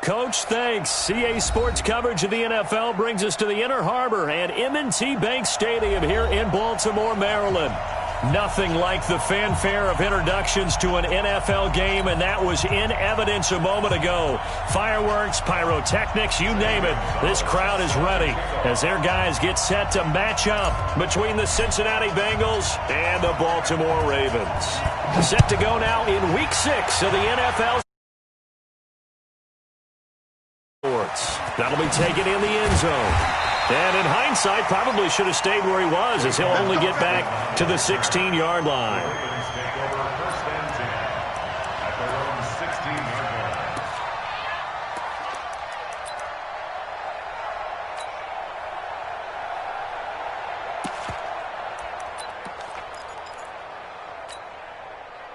Coach, thanks. CA Sports coverage of the NFL brings us to the Inner Harbor at M&T Bank Stadium here in Baltimore, Maryland. Nothing like the fanfare of introductions to an NFL game, and that was in evidence a moment ago. Fireworks, pyrotechnics, you name it. This crowd is ready as their guys get set to match up between the Cincinnati Bengals and the Baltimore Ravens. Set to go now in Week 6 of the NFL. That'll be taken in the end zone. And in hindsight, probably should have stayed where he was, as he'll only get back to the 16-yard line.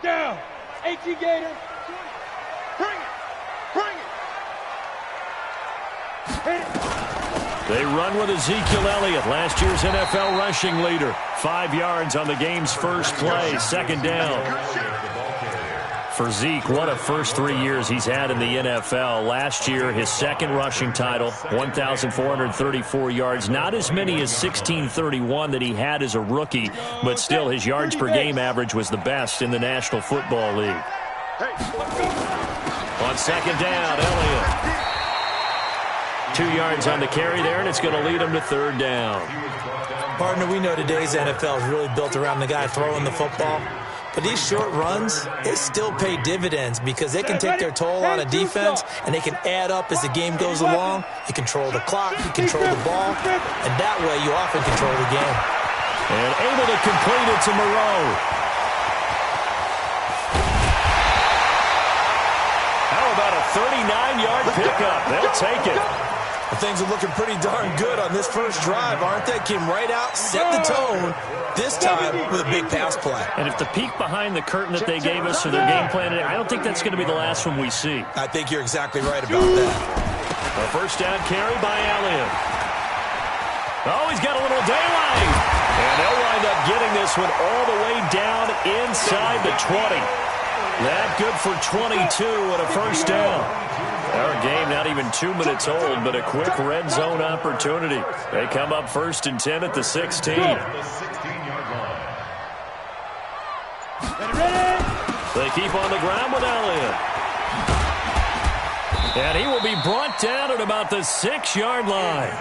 Down. 18 Gator. Bring it. Bring it. They run with Ezekiel Elliott, last year's NFL rushing leader. 5 yards on the game's first play, second down. For Zeke, what a first 3 years he's had in the NFL. Last year, his second rushing title, 1,434 yards. Not as many as 1,631 that he had as a rookie, but still his yards per game average was the best in the National Football League. On second down, Elliott. 2 yards on the carry there, and it's going to lead him to third down. Partner, we know today's NFL is really built around the guy throwing the football. But these short runs, they still pay dividends because they can take their toll on a defense, and they can add up as the game goes along. You control the clock, you control the ball, and that way you often control the game. And able to complete it to Moreau. How about a 39-yard pickup? They'll take it. Well, things are looking pretty darn good on this first drive, aren't they? Came right out, set the tone, this time with a big pass play. And if the peek behind the curtain that they gave us for their game plan today, I don't think that's going to be the last one we see. I think you're exactly right about that. A first down carry by Elliott. Oh, he's got a little daylight. And they'll wind up getting this one all the way down inside the 20. That good for 22 and a first down. Our game not even 2 minutes old, but a quick red zone opportunity. They come up first and 10 at the 16. They keep on the ground with Elliott. And he will be brought down at about the 6-yard line.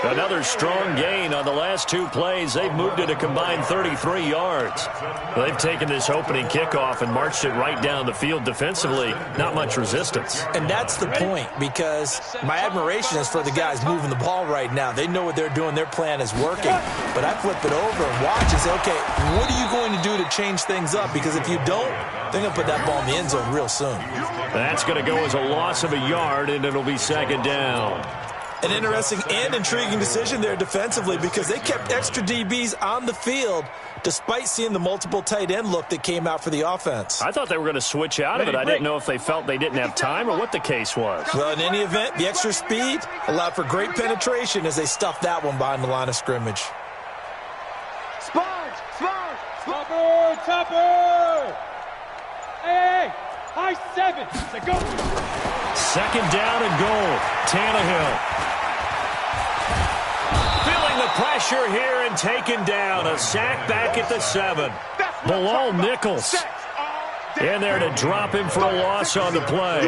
Another strong gain on the last 2 plays. They've moved it a combined 33 yards. They've taken this opening kickoff and marched it right down the field defensively. Not much resistance. And that's the point, because my admiration is for the guys moving the ball right now. They know what they're doing. Their plan is working. But I flip it over and watch and say, okay, what are you going to do to change things up? Because if you don't, they're going to put that ball in the end zone real soon. That's going to go as a loss of a yard, and it'll be second down. An interesting and intriguing decision there defensively, because they kept extra DBs on the field despite seeing the multiple tight end look that came out for the offense. I thought they were going to switch out of it. I didn't know if they felt they didn't have time or what the case was. Well, in any event, the extra speed allowed for great penetration as they stuffed that one behind the line of scrimmage. Sponge! Topper! Topper! Hey! High 7! Let's go! Second down and goal. Tannehill. Feeling the pressure here and taken down. A sack back at the 7. Bilal Nichols in there to drop him for a loss on the play.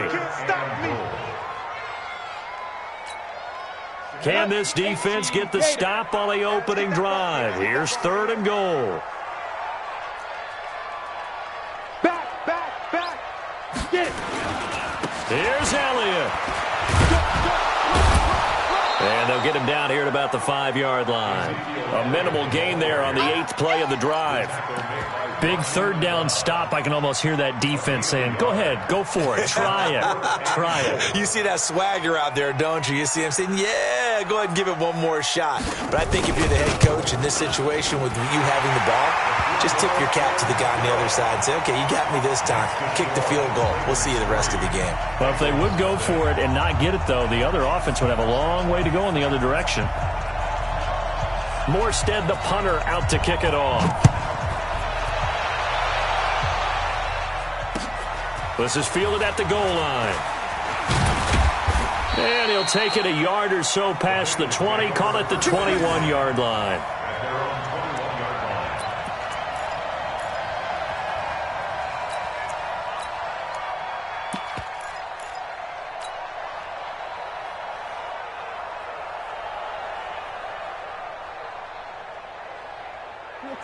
Can this defense get the stop on the opening drive? Here's third and goal. Back! Get it! Here's Elliott. And they'll get him down here at about the 5-yard line. A minimal gain there on the 8th play of the drive. Big third down stop. I can almost hear that defense saying, go ahead, go for it, try it, try it. You see that swagger out there, don't you? You see him saying, yeah, go ahead and give it one more shot. But I think if you're the head coach in this situation with you having the ball, just tip your cap to the guy on the other side and say, okay, you got me this time. Kick the field goal. We'll see you the rest of the game. Well, if they would go for it and not get it, though, the other offense would have a long way to go in the other direction. Morstead, the punter, out to kick it off. This is fielded at the goal line. And he'll take it a yard or so past the 20, call it the 21-yard line.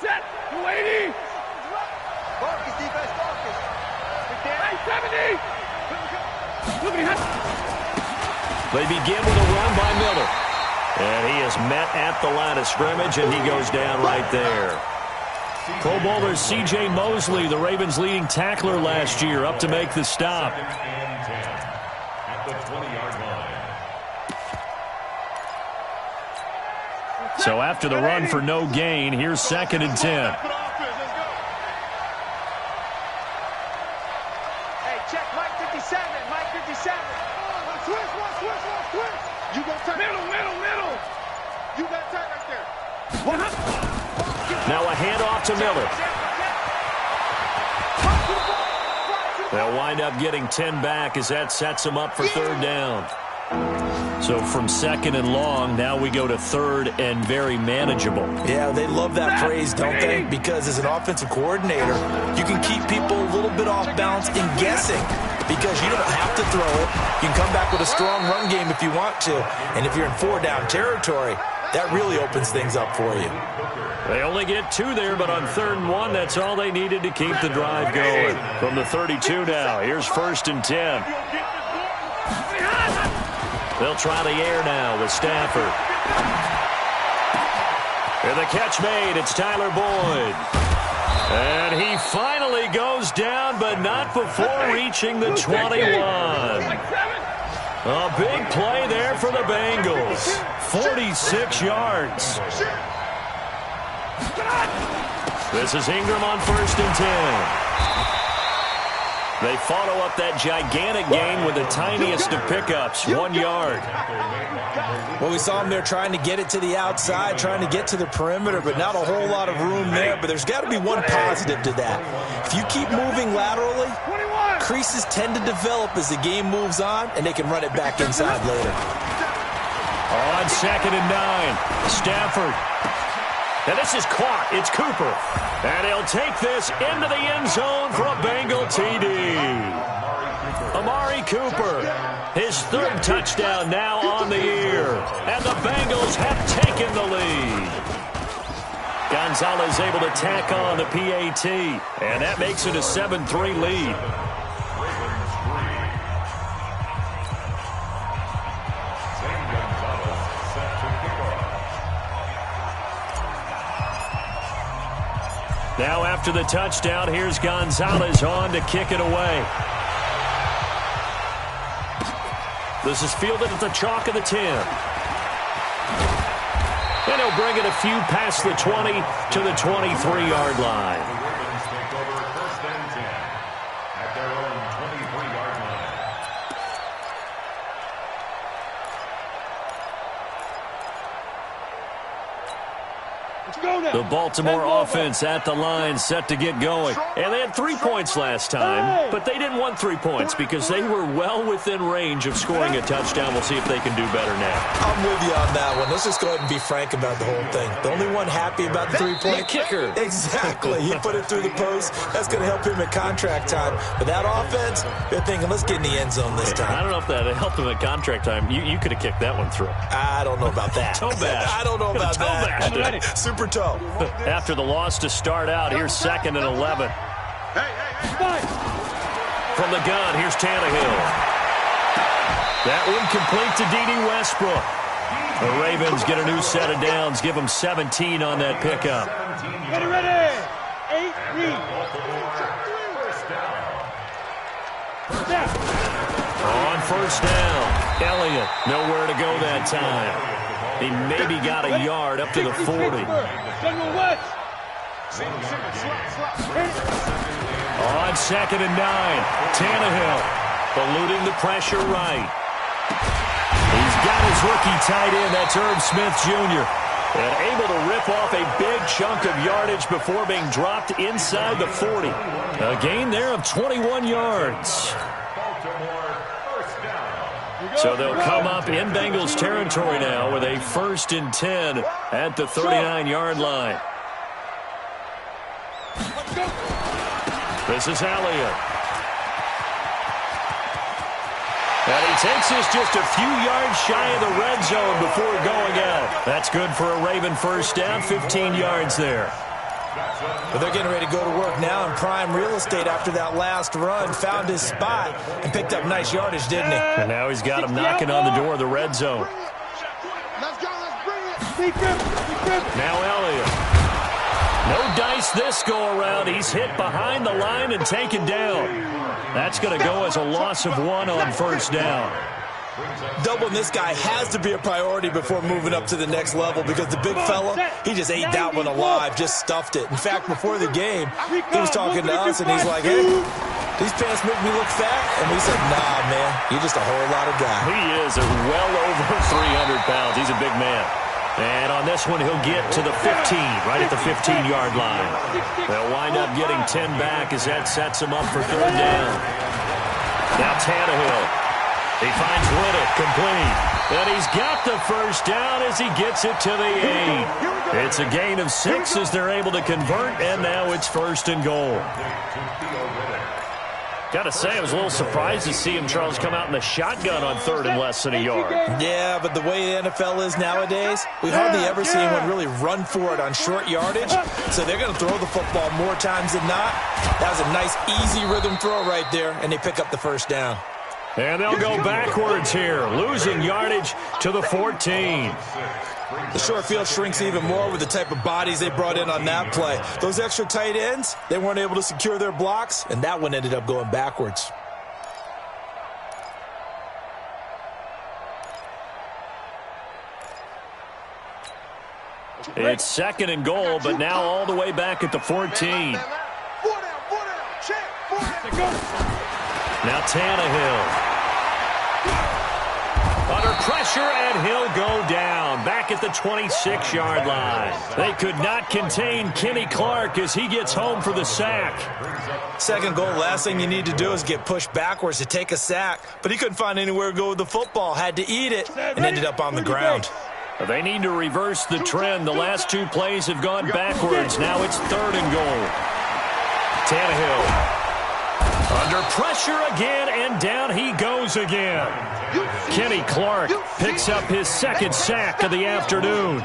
Set. 280. Focus, defense, focus. 70. They begin with a run by Miller. And he is met at the line of scrimmage, and he goes down right there. Pro Bowler C.J. Mosley, the Ravens' leading tackler last year, up to make the stop. At the 20-yard line. So after the run for no gain, here's 2nd and 10. Hey, check Mike 57. Mike 57. Switch. You got time. Middle. You got time right there. Now a handoff to Miller. They'll wind up getting 10 back as that sets them up for 3rd down. So from 2nd and long, now we go to 3rd and very manageable. Yeah, they love that phrase, don't they? Because as an offensive coordinator, you can keep people a little bit off balance and guessing because you don't have to throw it. You can come back with a strong run game if you want to. And if you're in 4-down territory, that really opens things up for you. They only get 2 there, but on 3rd and 1, that's all they needed to keep the drive going. From the 32 now, here's 1st and 10. They'll try the air now with Stafford. And the catch made, it's Tyler Boyd. And he finally goes down, but not before reaching the 21. A big play there for the Bengals. 46 yards. This is Ingram on 1st and 10. They follow up that gigantic gain with the tiniest of pickups, 1 yard. Well, we saw them there trying to get it to the outside, trying to get to the perimeter, but not a whole lot of room there. But there's got to be one positive to that. If you keep moving laterally, creases tend to develop as the game moves on, and they can run it back inside later. On 2nd and 9, Stafford. And this is caught. It's Cooper. And he'll take this into the end zone for a Bengal TD. Amari Cooper, his 3rd touchdown now on the year. And the Bengals have taken the lead. Gonzalez able to tack on the PAT. And that makes it a 7-3 lead. Now after the touchdown, here's Gonzalez on to kick it away. This is fielded at the chalk of the 10. And he'll bring it a few past the 20 to the 23-yard line. Take over 1st and 10 at their own 23-yard line. The Baltimore offense at the line set to get going. And they had 3 points last time, but they didn't want 3 points because they were well within range of scoring a touchdown. We'll see if they can do better now. I'm with you on that one. Let's just go ahead and be frank about the whole thing. The only one happy about the 3-point kicker. Exactly. He put it through the post. That's going to help him at contract time. But that offense, they're thinking, let's get in the end zone this time. I don't know if that helped him at contract time. You could have kicked that one through. I don't know about that. Toe bash. I don't know about that. Super toe. After the loss to start out, here's 2nd and 11. From the gun, here's Tannehill. That one complete to D.D. Westbrook. The Ravens get a new set of downs, give them 17 on that pickup. Get it ready. 8 On 1st down, Elliott nowhere to go that time. He maybe got a yard up to the 40. General West. On 2nd and 9, Tannehill eluding the pressure right. He's got his rookie tight end, that's Herb Smith Jr., and able to rip off a big chunk of yardage before being dropped inside the 40. A gain there of 21 yards. Baltimore 1st down. So they'll come up in Bengals territory now with a 1st and 10 at the 39-yard line. This is Elliott. And he takes us just a few yards shy of the red zone before going out. That's good for a Raven 1st down, 15 yards there. But they're getting ready to go to work now in prime real estate after that last run. Found his spot and picked up nice yardage, didn't he? And now he's got him knocking on the door of the red zone. Let's go, let's bring it. Now Elliott. No dice this go-around. He's hit behind the line and taken down. That's going to go as a loss of 1 on 1st down. Doubling this guy has to be a priority before moving up to the next level because the big fella, he just ate that one alive, just stuffed it. In fact, before the game, he was talking to us, and he's like, hey, these pants make me look fat? And we said, nah, man, you're just a whole lot of guy. He is well over 300 pounds. He's a big man. And on this one, he'll get to the 15, right at the 15-yard line. They'll wind up getting 10 back as that sets him up for 3rd down. Now Tannehill. He finds Riddick complete. And he's got the 1st down as he gets it to the 8. It's a gain of 6 as they're able to convert, and now it's 1st and goal. Got to say, I was a little surprised to see him, Charles, come out in the shotgun on 3rd and less than a yard. Yeah, but the way the NFL is nowadays, we hardly ever see anyone really run for it on short yardage. So they're going to throw the football more times than not. That was a nice, easy rhythm throw right there, and they pick up the 1st down. And they'll go backwards here, losing yardage to the 14. The short field shrinks even more with the type of bodies they brought in on that play. Those extra tight ends, they weren't able to secure their blocks, and that one ended up going backwards. It's 2nd and goal, but now all the way back at the 14. Now Tannehill. Under pressure, and he'll go down. Back at the 26-yard line. They could not contain Kenny Clark as he gets home for the sack. 2nd goal, last thing you need to do is get pushed backwards to take a sack. But he couldn't find anywhere to go with the football. Had to eat it and ended up on the ground. They need to reverse the trend. The last 2 plays have gone backwards. Now it's 3rd and goal. Tannehill. Under pressure again, and down he goes again. Kenny Clark picks up his 2nd sack of the afternoon.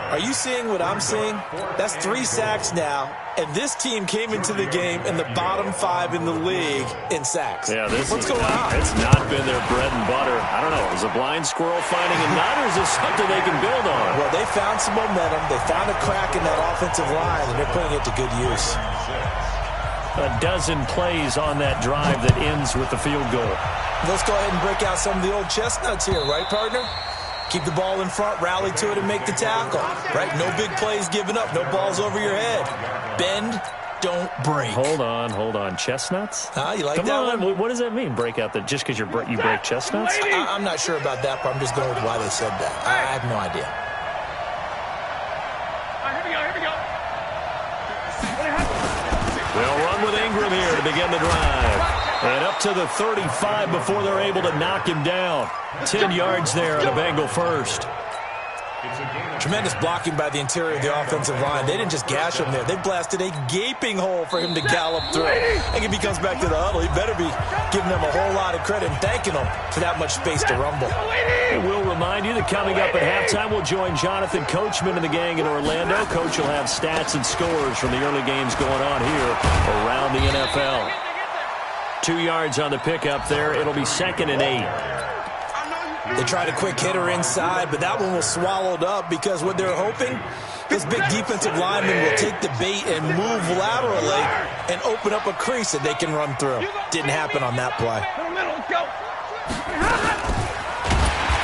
Are you seeing what I'm seeing? That's 3 sacks now, and this team came into the game in the bottom 5 in the league in sacks. Yeah, what's going on? It's not been their bread and butter. I don't know. Is a blind squirrel finding a nut, or is this something they can build on? Well, they found some momentum. They found a crack in that offensive line, and they're putting it to good use. A dozen plays on that drive that ends with the field goal. Let's go ahead and break out some of the old chestnuts here, right, partner? Keep the ball in front, rally to it, and make the tackle. Right? No big plays given up. No balls over your head. Bend, don't break. Hold on. Chestnuts? You like that one? What does that mean, break out? Just because you break chestnuts? I'm not sure about that, but I'm just going with why they said that. I have no idea. Here we go. They'll run with Ingram here to begin the drive. And up to the 35 before they're able to knock him down. 10 yards there on a Bengal 1st. Tremendous blocking by the interior of the offensive line. They didn't just gash him there. They blasted a gaping hole for him to gallop through. And if he comes back to the huddle, he better be giving them a whole lot of credit and thanking them for that much space to rumble. We'll remind you that coming up at halftime, we'll join Jonathan Coachman and the gang in Orlando. Coach will have stats and scores from the early games going on here around the NFL. 2 yards on the pickup there. It'll be 2nd and 8. They tried a quick hitter inside, but that one was swallowed up because what they're hoping, this big defensive lineman will take the bait and move laterally and open up a crease that they can run through. Didn't happen on that play.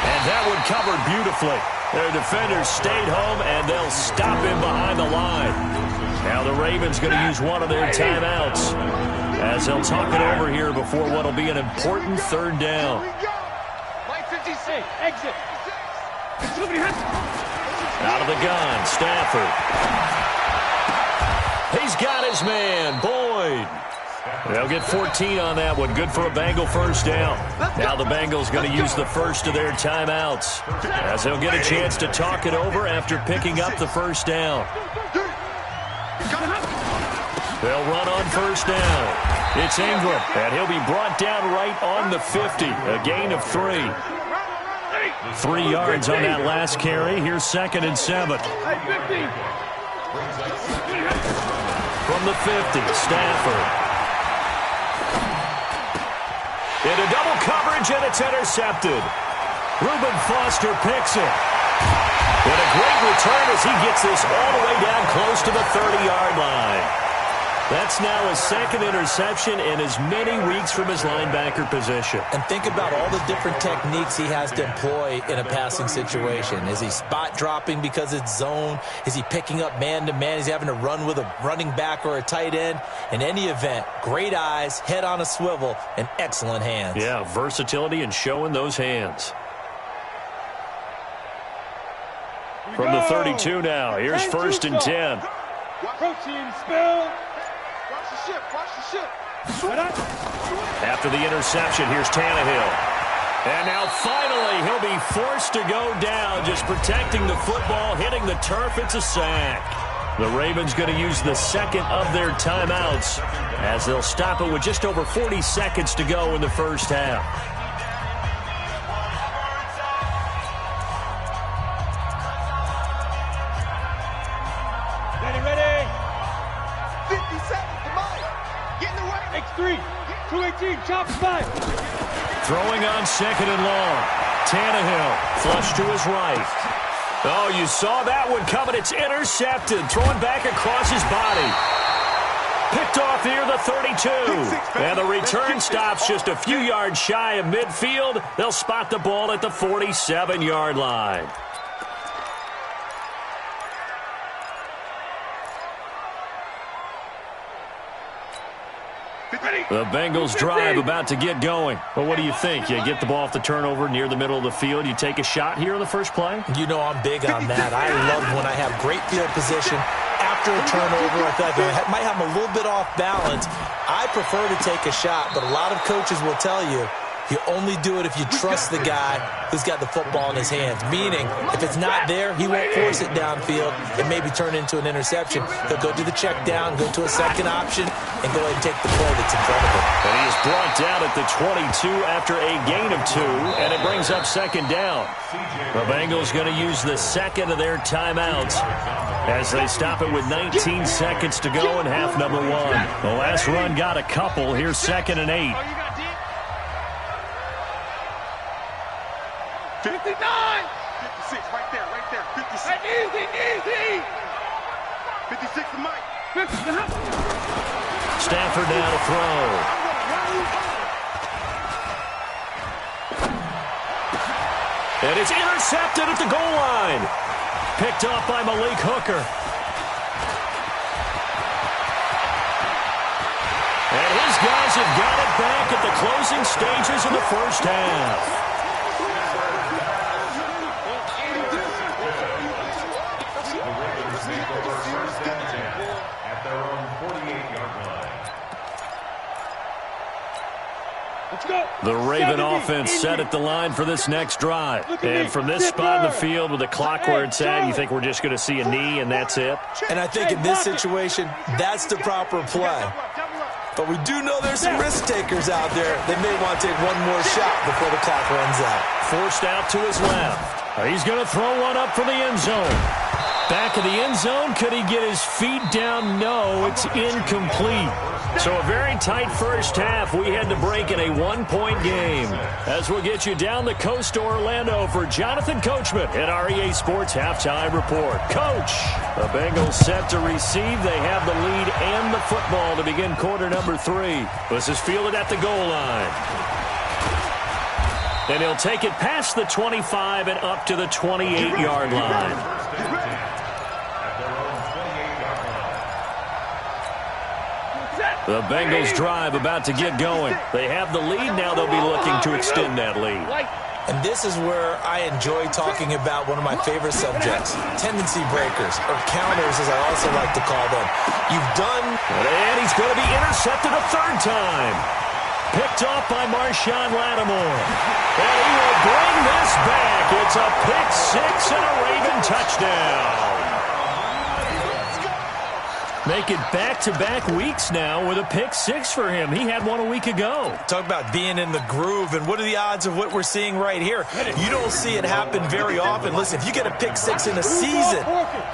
And that one covered beautifully. Their defenders stayed home, and they'll stop him behind the line. Now the Ravens going to use one of their timeouts as they'll talk it over here before what will be an important 3rd down. Exit. Out of the gun, Stafford. He's got his man, Boyd. They'll get 14 on that one. Good for a Bengal first down. Now the Bengals going to use the first of their timeouts, as they'll get a chance to talk it over after picking up the first down. They'll run on first down. It's Ingram, and he'll be brought down right on the 50. A gain of 3. 3 yards on that last carry. Here's 2nd and 7. From the 50, Stafford. Into double coverage, and it's intercepted. Reuben Foster picks it. And a great return as he gets this all the way down close to the 30-yard line. That's now his 2nd interception in as many weeks from his linebacker position. And think about all the different techniques he has to employ in a passing situation. Is he spot dropping because it's zone? Is he picking up man-to-man? Is he having to run with a running back or a tight end? In any event, great eyes, head on a swivel, and excellent hands. Yeah, versatility and showing those hands. From the 32 now, here's 1st and 10. Protein spill. Watch the ship. Watch the ship. After the interception, here's Tannehill. And now finally he'll be forced to go down, just protecting the football, hitting the turf. It's a sack. The Ravens going to use the 2nd of their timeouts as they'll stop it with just over 40 seconds to go in the first half. Ready. 50 seconds to mine. Get in the way. X3. 218. Chop spot. Throwing on 2nd and long. Tannehill flush to his right. Oh, you saw that one coming. It's intercepted. Throwing back across his body. Picked off near the 32. And the return stops just a few yards shy of midfield. They'll spot the ball at the 47-yard line. The Bengals drive about to get going. Well, what do you think? You get the ball off the turnover near the middle of the field. You take a shot here in the first play? You know I'm big on that. I love when I have great field position after a turnover. I thought I might have them a little bit off balance. I prefer to take a shot, but a lot of coaches will tell you you only do it if you trust the guy who's got the football in his hands. Meaning, if it's not there, he won't force it downfield and maybe turn it into an interception. He'll go to the check down, go to a second option, and go ahead and take the play that's in front of him. And he is brought down at the 22 after a gain of 2, and it brings up 2nd down. The Bengals going to use the 2nd of their timeouts as they stop it with 19 seconds to go in half number 1. The last run got a couple. Here's 2nd and 8. 59! 56, right there, 56. Easy! 56 to Mike. Stafford now to throw. And it's intercepted at the goal line. Picked off by Malik Hooker. And his guys have got it back at the closing stages of the first half. At their own 48-yard line. The Raven offense set at the line for this next drive. And from this spot in the field with the clock where it's at, you think we're just going to see a knee and that's it? And I think in this situation, that's the proper play. But we do know there's some risk takers out there. They may want to take one more shot before the clock runs out. Forced out to his left. He's going to throw one up for the end zone. Back of the end zone. Could he get his feet down? No, it's incomplete. So a very tight first half. We had to break in a one-point game. As we'll get you down the coast to Orlando for Jonathan Coachman at our EA Sports Halftime Report. Coach, the Bengals set to receive. They have the lead and the football to begin quarter number 3. This is fielded at the goal line. And he'll take it past the 25 and up to the 28-yard line. The Bengals drive about to get going. They have the lead. Now they'll be looking to extend that lead. And this is where I enjoy talking about one of my favorite subjects, tendency breakers, or counters as I also like to call them. You've done... And he's going to be intercepted a third time. Picked off by Marshawn Lattimore. And he will bring this back. It's a pick six and a Raven touchdown. Make it back-to-back weeks now with a pick six for him. He had one a week ago. Talk about being in the groove, and what are the odds of what we're seeing right here? You don't see it happen very often. Listen, if you get a pick six in a season,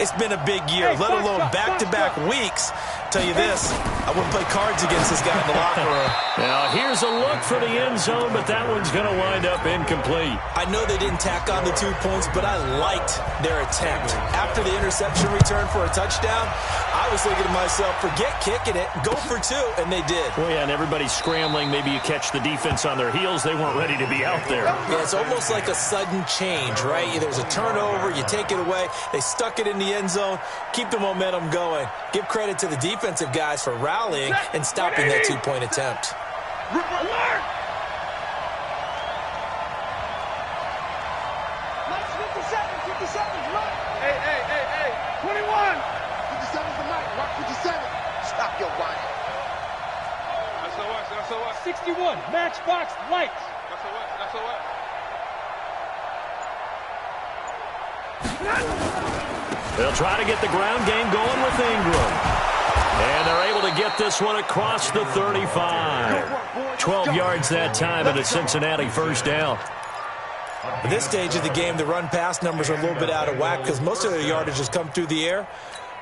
it's been a big year, let alone back-to-back weeks. Tell you this, I wouldn't play cards against this guy in the locker room. Now, here's a look for the end zone, but that one's going to wind up incomplete. I know they didn't tack on the 2 points, but I liked their attempt. After the interception return for a touchdown, I was thinking to myself, forget kicking it, go for two, and they did. Well, yeah, and everybody's scrambling. Maybe you catch the defense on their heels. They weren't ready to be out there. Yeah, it's almost like a sudden change, right? There's a turnover, you take it away, they stuck it in the end zone, keep the momentum going. Give credit to the defensive guys for rallying and stopping that 2-point attempt. Hey, 21. 57's the mic. Rock 57. Stop your whining. That's a what? 61, Matchbox Lights. That's a what? They'll try to get the ground game going with Ingram. And they're able to get this one across the 35. 12 yards that time and a Cincinnati first down. At this stage of the game, the run-pass numbers are a little bit out of whack because most of their yardage has come through the air.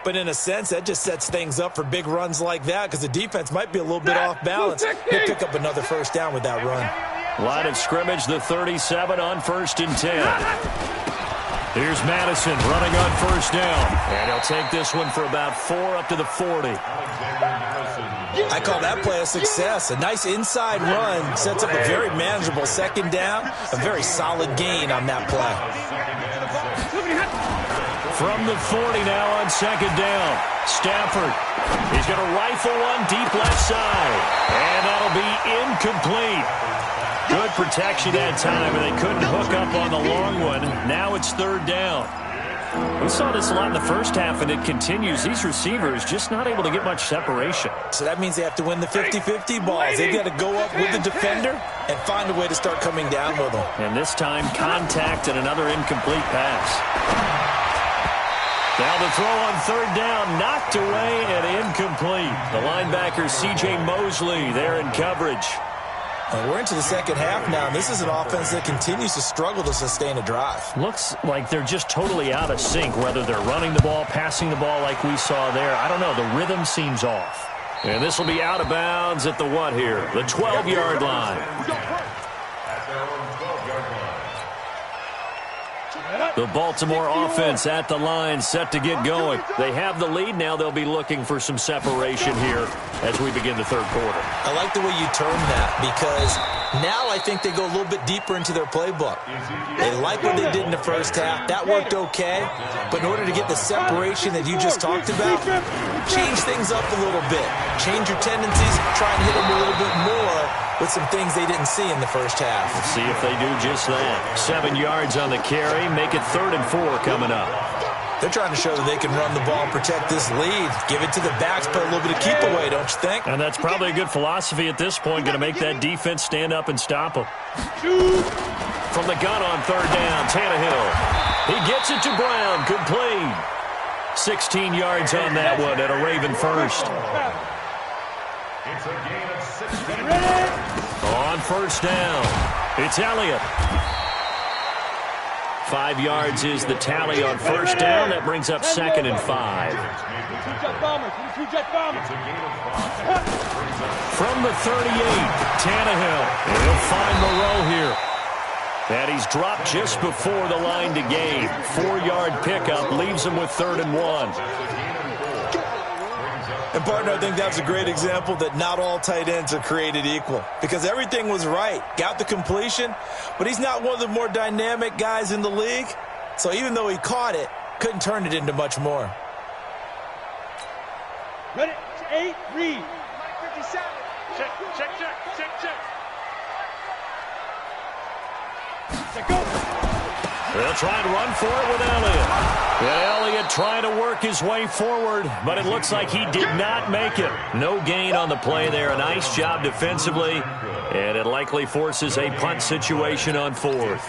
But in a sense, that just sets things up for big runs like that because the defense might be a little bit off balance. They'll pick up another first down with that run. Line of scrimmage, the 37 on 1st and 10. Here's Madison running on first down. And he'll take this one for about 4 up to the 40. I call that play a success. A nice inside run sets up a very manageable second down. A very solid gain on that play. From the 40 now on second down. Stafford. He's going to rifle one deep left side. And that'll be incomplete. Good protection that time, and they couldn't hook up on the long one. Now it's third down. We saw this a lot in the first half, and it continues. These receivers just not able to get much separation. So that means they have to win the 50-50 balls. They've got to go up with the defender and find a way to start coming down with them. And this time, contact and another incomplete pass. Now the throw on third down, knocked away and incomplete. The linebacker, C.J. Mosley, there in coverage. We're into the second half now, and this is an offense that continues to struggle to sustain a drive. Looks like they're just totally out of sync, whether they're running the ball, passing the ball like we saw there. I don't know. The rhythm seems off. And this will be out of bounds at the what here? The 12-yard line. The Baltimore offense at the line, set to get going. They have the lead. Now they'll be looking for some separation here as we begin the third quarter. I like the way you term that because now I think they go a little bit deeper into their playbook. They like what they did in the first half. That worked okay. But in order to get the separation that you just talked about, change things up a little bit. Change your tendencies. Try and hit them a little bit more with some things they didn't see in the first half. Let's see if they do just that. 7 yards on the carry. Make it 3rd and 4 coming up. They're trying to show that they can run the ball and protect this lead. Give it to the backs, play a little bit of keep away, don't you think? And that's probably a good philosophy at this point. Going to make that defense stand up and stop them. From the gun on third down, Tannehill. He gets it to Brown. Complete. 16 yards on that one at a Raven first. It's a gain of 16. On first down, it's Elliott. 5 yards is the tally on first down. That brings up 2nd and 5. From the 38, Tannehill. He'll find Moreau here. And he's dropped just before the line to gain. 4-yard pickup leaves him with 3rd and 1. And, partner, I think that was a great example that not all tight ends are created equal because everything was right. Got the completion, but he's not one of the more dynamic guys in the league. So even though he caught it, couldn't turn it into much more. Ready, 8, read. Mike 57. Check. Check. try and run for it with Elliott. And Elliott trying to work his way forward, but it looks like he did not make it. No gain on the play there. A nice job defensively, and it likely forces a punt situation on 4th.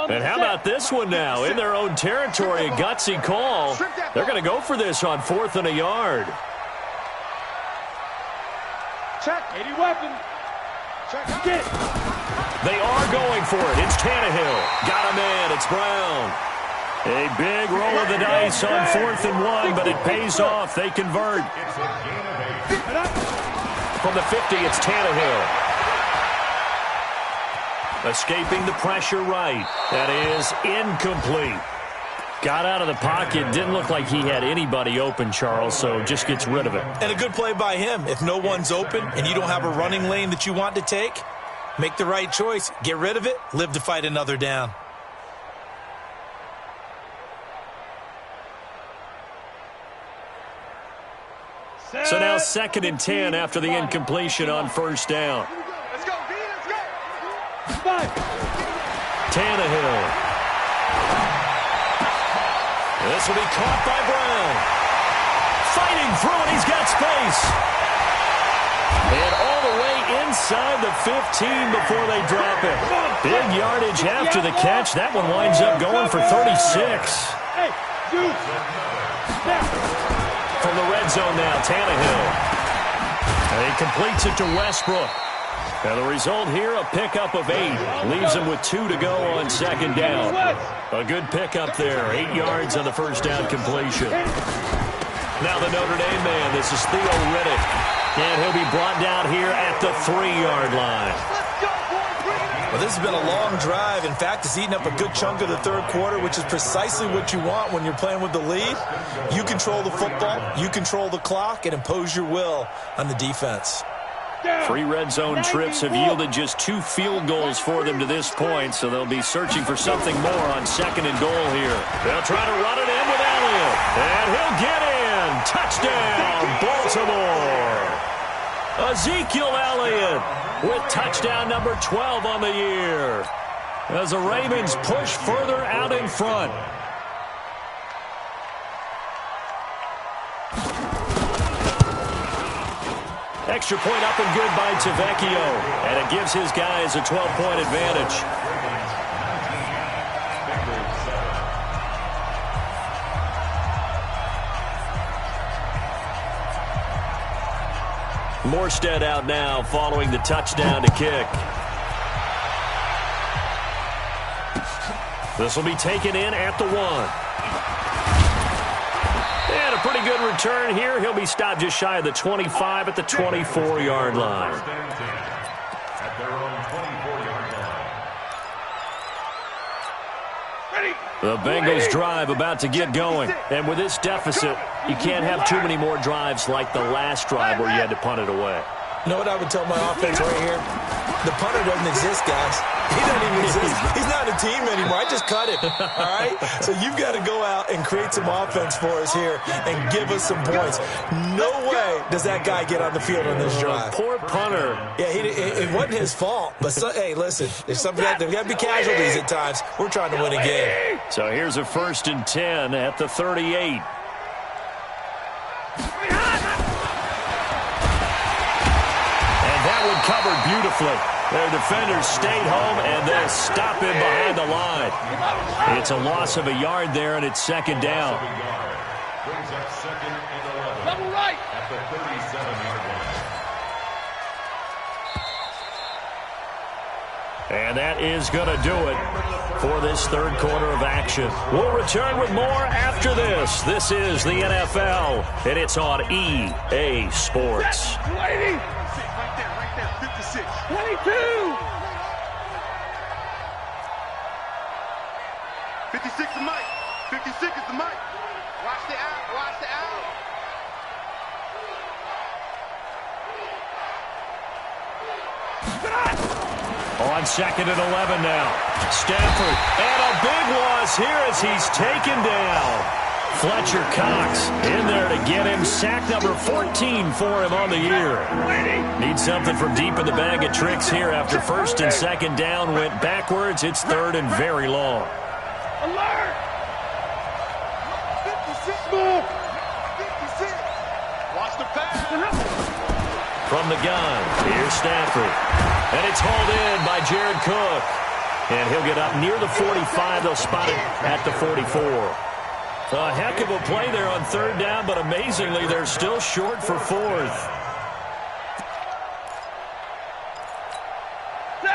And how about this one now? In their own territory, a gutsy call. They're going to go for this on 4th and a yard. Check. 80 weapon. Check. Get it. They are going for it. It's Tannehill. Got a man. It's Brown. A big roll of the dice on 4th and 1, but it pays off. They convert. From the 50, it's Tannehill. Escaping the pressure right. That is incomplete. Got out of the pocket. Didn't look like he had anybody open, Charles, so just gets rid of it. And a good play by him. If no one's open and you don't have a running lane that you want to take, make the right choice. Get rid of it. Live to fight another down. So now 2nd and 10 after the incompletion on 1st down. Let's go, B, let's go. Tannehill. This will be caught by Brown. Fighting through it, he's got space. And all the way inside the 15 before they drop it. Big yardage after the catch. That one winds up going for 36. Hey, dude. From the red zone now, Tannehill. And he completes it to Westbrook. And the result here, a pickup of 8. Leaves him with 2 to go on 2nd down. A good pickup there. 8 yards on the 1st down completion. Now the Notre Dame man. This is Theo Riddick. And he'll be brought down here at the 3-yard line. Well, this has been a long drive. In fact, it's eaten up a good chunk of the 3rd quarter, which is precisely what you want when you're playing with the lead. You control the football, you control the clock, and impose your will on the defense. 3 red zone trips have yielded just 2 field goals for them to this point, so they'll be searching for something more on 2nd and goal here. They'll try to run it in with Elliott, and he'll get in. Touchdown, Baltimore. Ezekiel Elliott with touchdown number 12 on the year as the Ravens push further out in front. Extra point up and good by Tavecchio, and it gives his guys a 12-point advantage. Morstead out now following the touchdown to kick. This will be taken in at the 1. And a pretty good return here. He'll be stopped just shy of the 25 at the 24-yard line. At their own 24-yard line. The Bengals drive about to get going. And with this deficit, you can't have too many more drives like the last drive where you had to punt it away. You know what I would tell my offense right here? The punter doesn't exist, guys. He doesn't even exist. He's not a team anymore. I just cut him, all right? So you've got to go out and create some offense for us here and give us some points. No way does that guy get on the field on this drive. Poor punter. Yeah, it wasn't his fault. But, hey, listen, there's got to be casualties at times. We're trying to win a game. So here's a 1st and 10 at the 38. Covered beautifully. Their defenders stayed home, and they'll stop him behind the line. It's a loss of a yard there, and it's 2nd down. Brings up 2nd and 11. Double right. At the 37-yard line. And that is going to do it for this 3rd quarter of action. We'll return with more after this. This is the NFL, and it's on EA Sports. 22! 56 is Mike. 56 is the Mike. Watch the out. Watch the out. On 2nd and 11 now. Stafford, and a big loss here as he's taken down. Fletcher Cox in there to get him. Sack number 14 for him on the year. Needs something from deep in the bag of tricks here after first and second down went backwards. It's third and very long. Alert! 56. 56. Watch the pass. From the gun, here's Stafford. And it's hauled in by Jared Cook. And he'll get up near the 45. They'll spot it at the 44. A heck of a play there on third down, but amazingly, they're still short for fourth.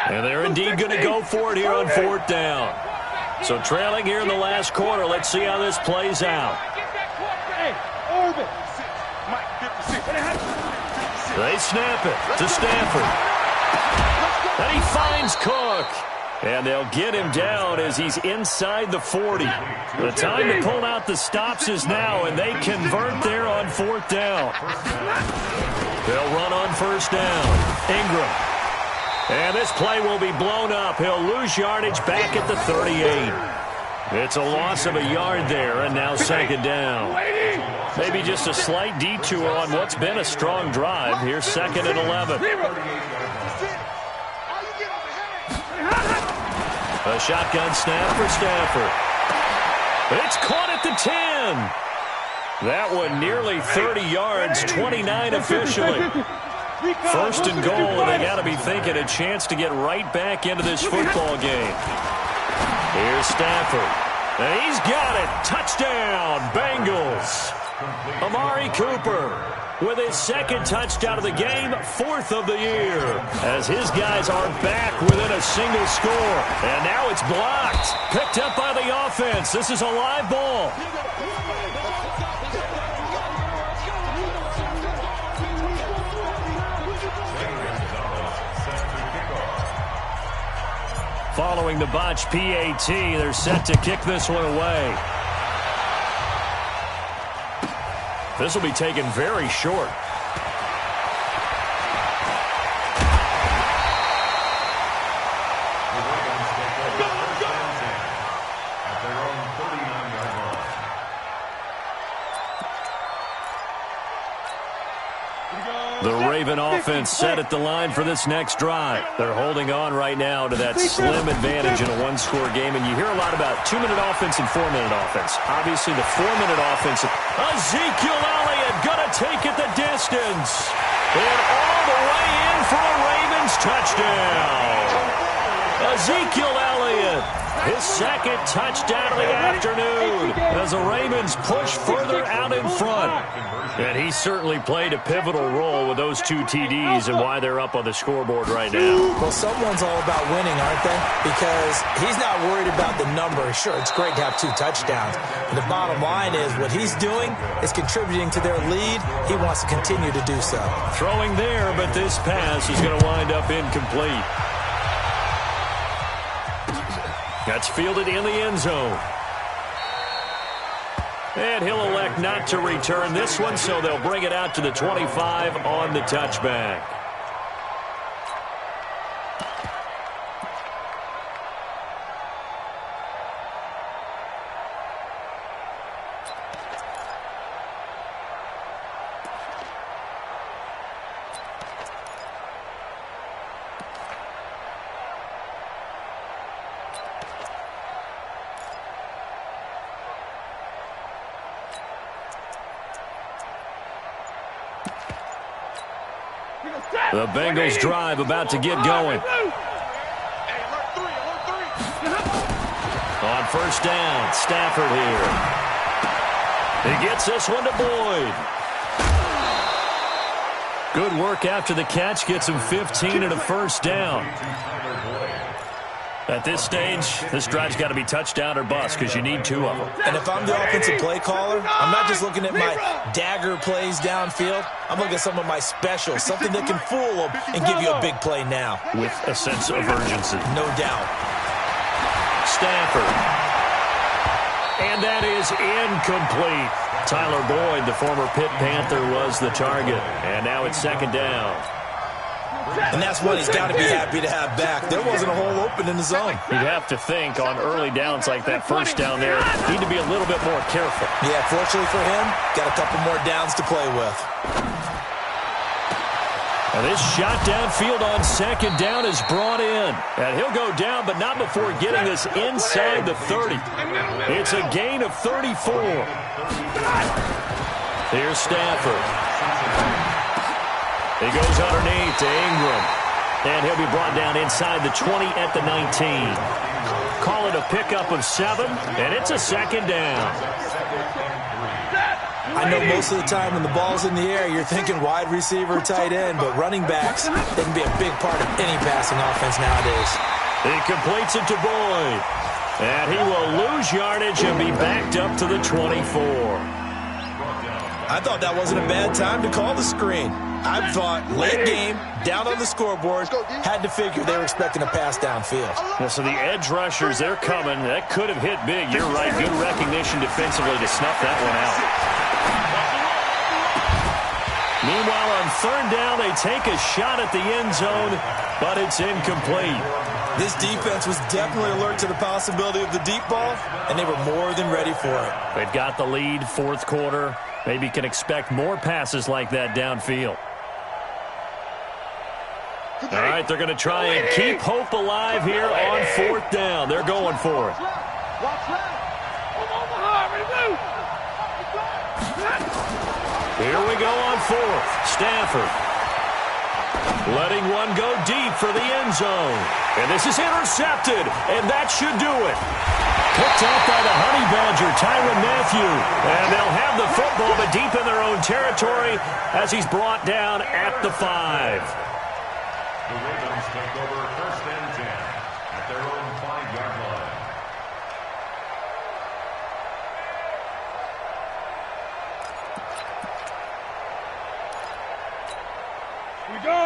And they're indeed going to go for it here on fourth down. So trailing here in the last quarter. Let's see how this plays out. They snap it to Stafford. And he finds Cook. And they'll get him down as he's inside the 40. The time to pull out the stops is now, and they convert there on fourth down. They'll run on first down. Ingram. And this play will be blown up. He'll lose yardage back at the 38. It's a loss of a yard there, and now second down. Maybe just a slight detour on what's been a strong drive. Here's second and 11. A shotgun snap for Stafford. It's caught at the 10. That one nearly 30 yards, 29 officially. First and goal, and they got to be thinking a chance to get right back into this football game. Here's Stafford. And he's got it. Touchdown, Bengals. Amari Cooper with his second touchdown of the game, fourth of the year, as his guys are back within a single score. And now it's blocked. Picked up by the offense. This is a live ball. Following the botch PAT, they're set to kick this one away. This will be taken very short. The Raven offense set at the line for this next drive. They're holding on right now to that slim advantage in a one-score game, and you hear a lot about 2-minute offense and 4-minute offense. Obviously, the 4-minute offense, Ezekiel Elliott gonna take it the distance. And all the way in for a Ravens touchdown. Ezekiel Elliott, his second touchdown of the afternoon as the Ravens push further out in front. And he certainly played a pivotal role with those two TDs and why they're up on the scoreboard right now. Well, someone's all about winning, aren't they? Because he's not worried about the number. Sure, it's great to have 2 touchdowns. But the bottom line is what he's doing is contributing to their lead. He wants to continue to do so. Throwing there, but this pass is going to wind up incomplete. That's fielded in the end zone. And he'll elect not to return this one, so they'll bring it out to the 25 on the touchback. The Bengals drive about to get going. On first down, Stafford here. He gets this one to Boyd. Good work after the catch. Gets him 15 and a first down. At this stage, this drive's got to be touchdown or bust because you need 2 of them. And if I'm the offensive play caller, I'm not just looking at my dagger plays downfield. I'm looking at some of my specials, something that can fool them and give you a big play now. With a sense of urgency. No doubt. Stafford. And that is incomplete. Tyler Boyd, the former Pitt Panther, was the target. And now it's second down. And that's what he's got to be happy to have back. There wasn't a hole open in the zone. You'd have to think on early downs like that first down there, need to be a little bit more careful. Yeah, fortunately for him, got a couple more downs to play with. And this shot downfield on second down is brought in. And he'll go down, but not before getting this inside the 30. It's a gain of 34. Here's Stafford. He goes underneath to Ingram. And he'll be brought down inside the 20 at the 19. Call it a pickup of 7, and it's a second down. I know most of the time when the ball's in the air, you're thinking wide receiver, tight end, but running backs, they can be a big part of any passing offense nowadays. He completes it to Boyd. And he will lose yardage and be backed up to the 24. I thought that wasn't a bad time to call the screen. I thought late game, down on the scoreboard, had to figure they were expecting a pass downfield. Yeah, so the edge rushers, they're coming. That could have hit big. You're right. Good recognition defensively to snuff that one out. Meanwhile, on third down, they take a shot at the end zone, but it's incomplete. This defense was definitely alert to the possibility of the deep ball, and they were more than ready for it. They've got the lead, fourth quarter. Maybe can expect more passes like that downfield. All right, they're going to try and keep hope alive here on fourth down. They're going for it. Here we go on fourth. Stafford letting one go deep for the end zone. And this is intercepted, and that should do it. Picked up by the Honey Badger, Tyrann Mathieu. And they'll have the football, but deep in their own territory as he's brought down at the 5. The Ravens take over first and 10 at their own 5-yard line.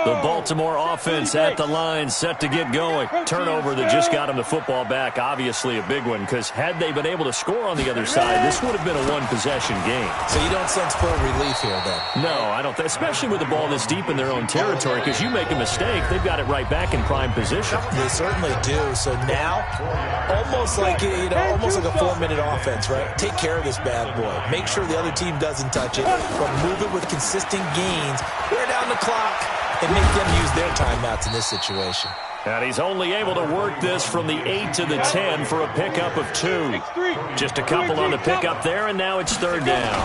The Baltimore offense at the line, set to get going. Turnover that just got them the football back, obviously a big one, because had they been able to score on the other side, this would have been a one-possession game. So you don't sense full relief here, then? No, I don't. Especially with the ball this deep in their own territory, because you make a mistake, they've got it right back in prime position. They certainly do. So now, almost like almost like a 4-minute offense, right? Take care of this bad boy. Make sure the other team doesn't touch it, but move it with consistent gains. Wear down the clock and make them use their timeouts in this situation. And he's only able to work this from the 8 to the 10 for a pickup of 2. Just a couple on the pickup there, and now it's third down.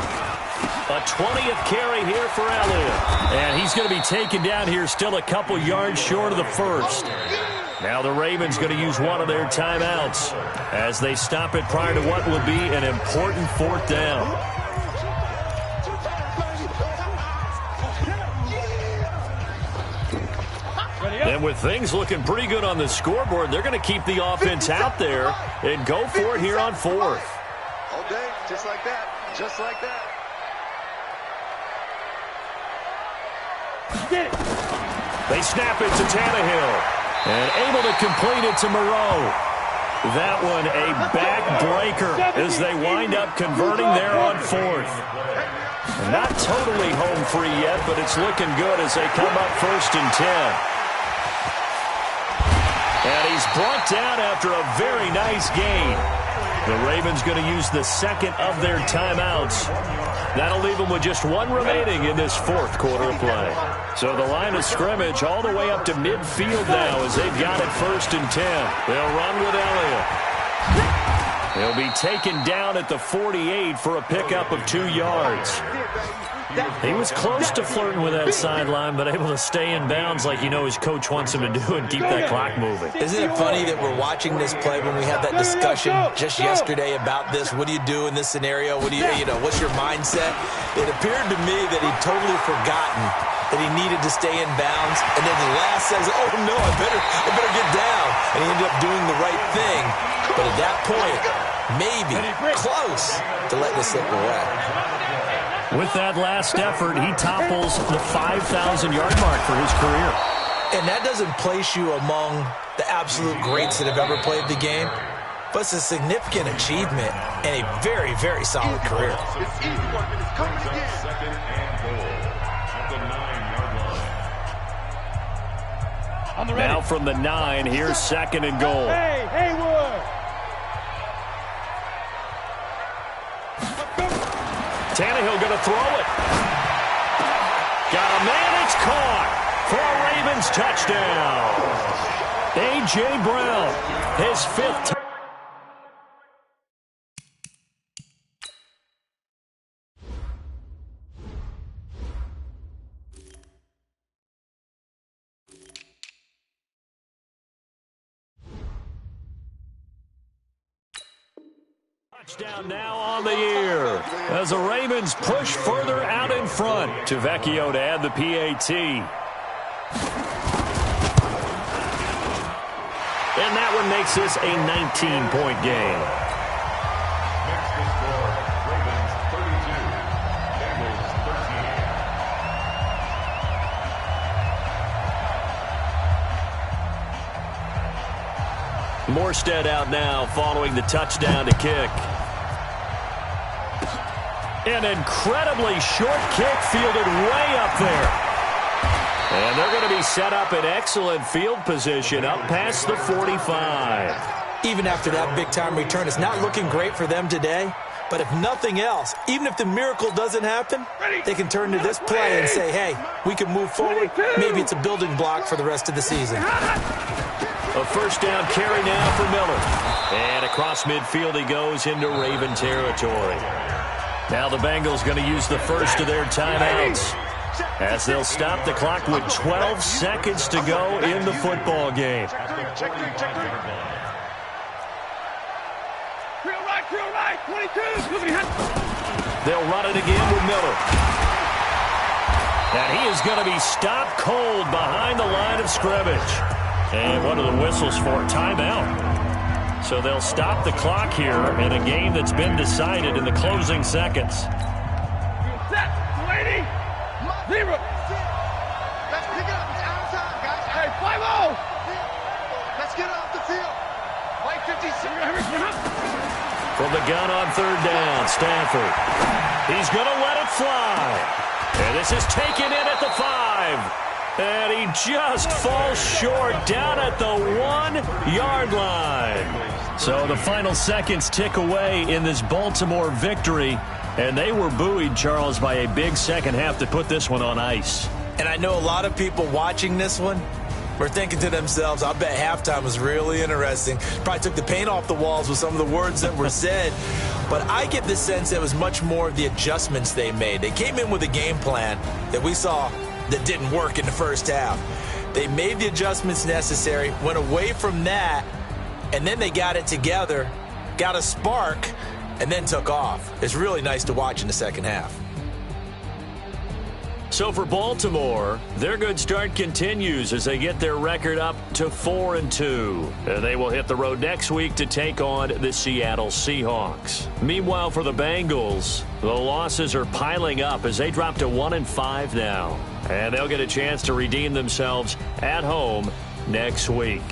A 20th carry here for Elliott. And he's going to be taken down here still a couple yards short of the first. Now the Ravens going to use one of their timeouts as they stop it prior to what will be an important fourth down. And with things looking pretty good on the scoreboard, they're going to keep the offense out there and go for it here on fourth. All day, just like that, just like that. They snap it to Tannehill and able to complete it to Moreau. That one a backbreaker as they wind up converting there on fourth. Not totally home free yet, but it's looking good as they come up first and 10. And he's brought down after a very nice gain. The Ravens going to use the second of their timeouts. That'll leave them with just one remaining in this fourth quarter of play. So the line of scrimmage all the way up to midfield now as they've got it first and 10. They'll run with Elliott. He'll be taken down at the 48 for a pickup of 2 yards. He was close to flirting with that sideline, but able to stay in bounds like his coach wants him to do and keep that clock moving. Isn't it funny that we're watching this play when we had that discussion just yesterday about this? What do you do in this scenario? What do what's your mindset? It appeared to me that he'd totally forgotten that he needed to stay in bounds, and then the last says, oh no, I better get down. And he ended up doing the right thing. But at that point, maybe close to letting it slip away. With that last effort, he topples the 5,000-yard mark for his career. And that doesn't place you among the absolute greats that have ever played the game, but it's a significant achievement and a very, very solid career. It's easy work, and it's coming again. Second and goal at the 9-yard line. Now from the 9, here's 2nd and goal. Hey, Haywood. Tannehill going to throw it. Got a man, it's caught for a Ravens touchdown. A.J. Brown, his 5th. Touchdown now on the year as the Ravens push further out in front. To Vecchio to add the PAT. And that one makes this a 19-point game. Next to score, Ravens 32, Bengals 13. Morstead out now following the touchdown to kick. An incredibly short kick fielded way up there. And they're going to be set up in excellent field position up past the 45. Even after that big-time return, it's not looking great for them today. But if nothing else, even if the miracle doesn't happen, they can turn to this play and say, hey, we can move forward. Maybe it's a building block for the rest of the season. A first down carry now for Miller. And across midfield he goes into Raven territory. Now the Bengals going to use the first of their timeouts as they'll stop the clock with 12 seconds to go in the football game. Check three. Real right, 22. They'll run it again with Miller. And he is going to be stopped cold behind the line of scrimmage. And one of the whistles for a timeout. So they'll stop the clock here in a game that's been decided in the closing seconds. Set, 280. 0. Let's pick it up. It's out of time, guys. Hey, 5-0. Let's get it off the field. White 56. From the gun on 3rd down, Stafford. He's going to let it fly. And this is taken in at the 5. And he just falls short down at the 1-yard line. So the final seconds tick away in this Baltimore victory. And they were buoyed, Charles, by a big second half to put this one on ice. And I know a lot of people watching this one were thinking to themselves, I bet halftime was really interesting. Probably took the paint off the walls with some of the words that were said. But I get the sense that it was much more of the adjustments they made. They came in with a game plan that we saw that didn't work in the first half. They made the adjustments necessary, went away from that, and then they got it together, got a spark, and then took off. It's really nice to watch in the second half. So for Baltimore, their good start continues as they get their record up to 4-2. They will hit the road next week to take on the Seattle Seahawks. Meanwhile, for the Bengals, the losses are piling up as they drop to 1-5 now. And they'll get a chance to redeem themselves at home next week.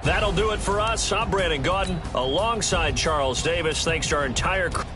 That'll do it for us. I'm Brandon Gaudin alongside Charles Davis. Thanks to our entire crew.